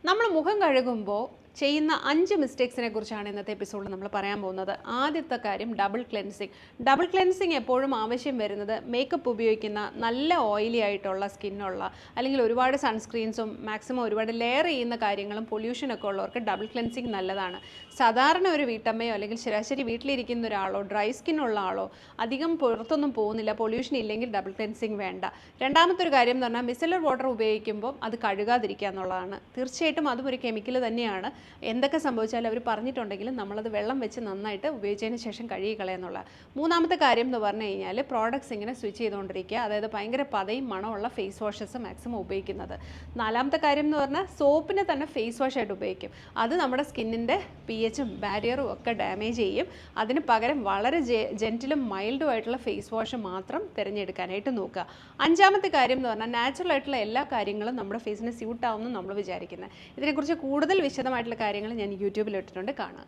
നമ്മൾ മുഖം കഴുകുമ്പോൾ ചെയ്യുന്ന 5 മിസ്റ്റേക്സിനെ കുറിച്ചാണ് ഇന്നത്തെ എപ്പിസോഡിൽ നമ്മൾ പറയാൻ പോകുന്നത്. ആദ്യത്തെ കാര്യം ഡബിൾ ക്ലെൻസിങ്. ഡബിൾ ക്ലെൻസിങ് എപ്പോഴും ആവശ്യം വരുന്നത് മേക്കപ്പ് ഉപയോഗിക്കുന്ന നല്ല ഓയിലി ആയിട്ടുള്ള സ്കിന്നുള്ള അല്ലെങ്കിൽ ഒരുപാട് സൺസ്ക്രീൻസും മാക്സിമം ഒരുപാട് ലെയർ ചെയ്യുന്ന കാര്യങ്ങളും പൊല്യൂഷനൊക്കെ ഉള്ളവർക്ക് ഡബിൾ ക്ലെൻസിങ് നല്ലതാണ്. സാധാരണ ഒരു വീട്ടമ്മയോ അല്ലെങ്കിൽ ശരാശരി വീട്ടിലിരിക്കുന്ന ഒരാളോ ഡ്രൈ സ്കിന്നുള്ള ആളോ അധികം പുറത്തൊന്നും പോകുന്നില്ല, പൊല്യൂഷൻ ഇല്ലെങ്കിൽ ഡബിൾ ക്ലെൻസിങ് വേണ്ട. രണ്ടാമത്തെ ഒരു കാര്യം എന്ന് പറഞ്ഞാൽ മിസലർ വാട്ടർ ഉപയോഗിക്കുമ്പോൾ അത് കഴുകാതിരിക്കുക എന്നുള്ളതാണ്. തീർച്ചയായിട്ടും അതും ഒരു കെമിക്കൽ തന്നെയാണ്. എന്തൊക്കെ സംഭവിച്ചാലും അവർ പറഞ്ഞിട്ടുണ്ടെങ്കിലും നമ്മളത് വെള്ളം വെച്ച് നന്നായിട്ട് ഉപയോഗിച്ചതിന് ശേഷം കഴുകി കളയുന്നുള്ള. മൂന്നാമത്തെ കാര്യം എന്ന് പറഞ്ഞു കഴിഞ്ഞാൽ പ്രോഡക്ട്സ് ഇങ്ങനെ സ്വിച്ച് ചെയ്തുകൊണ്ടിരിക്കുക, അതായത് ഭയങ്കര പതയും മണമുള്ള ഫേസ് വാഷസ് മാക്സിമം ഉപയോഗിക്കുന്നത്. നാലാമത്തെ കാര്യം എന്ന് പറഞ്ഞാൽ സോപ്പിനെ തന്നെ ഫേസ് വാഷായിട്ട് ഉപയോഗിക്കും. അത് നമ്മുടെ സ്കിന്നിൻ്റെ pHും ബാരിയറും ഒക്കെ ഡാമേജ് ചെയ്യും. അതിന് പകരം വളരെ ജെൻറ്റിലും മൈൽഡും ആയിട്ടുള്ള ഫേസ് വാഷ് മാത്രം തിരഞ്ഞെടുക്കാനായിട്ട് നോക്കുക. അഞ്ചാമത്തെ കാര്യം എന്ന് പറഞ്ഞാൽ നാച്ചുറൽ ആയിട്ടുള്ള എല്ലാ കാര്യങ്ങളും നമ്മുടെ ഫേസിന് സ്യൂട്ടാവുമെന്ന് നമ്മൾ വിചാരിക്കുന്നത്. ഇതിനെക്കുറിച്ച് കൂടുതൽ വിശദമായിട്ടുള്ള കാര്യങ്ങൾ ഞാൻ യൂട്യൂബിൽ ഇട്ടിട്ടുണ്ട്, കാണുക.